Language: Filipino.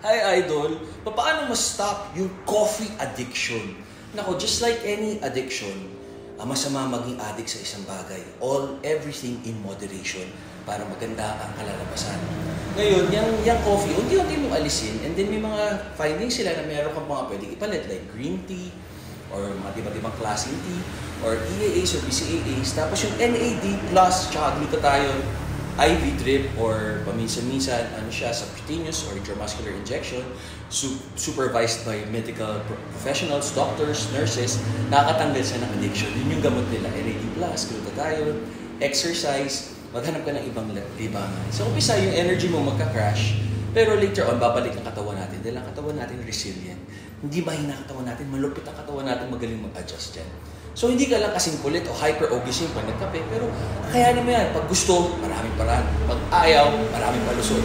Hi, Idol! Paano ma-stop yung coffee addiction? Nako, just like any addiction, masama maging addict sa isang bagay. Everything in moderation para maganda ang kalalabasan. Ngayon, yung coffee, unti-unti mong alisin, and then may mga findings sila na meron kang mga pwedeng ipalit, like green tea, or mga iba't-ibang klaseng tea, or EAAs or BCAAs. Tapos yung NAD plus, tsaka glutathione, IV drip, or paminsan-minsan, subcutaneous or intramuscular injection, supervised by medical professionals, doctors, nurses, nakakatanggal siya ng addiction. Yun yung gamot nila, NAD plus, glutathione, exercise, maghanap ka ng ibang libangan. So, umpisa yung energy mo magka-crash, pero later on, babalik ang katawan natin dahil ang katawan natin resilient. Hindi mahina ang katawan natin, malupit ang katawan natin, magaling mag-adjust dyan. So, hindi ka lang kasing kulit o hyper-obese pag nagkape, pero kaya naman yan. Pag gusto, maraming paraan. Pag ayaw, maraming palusot.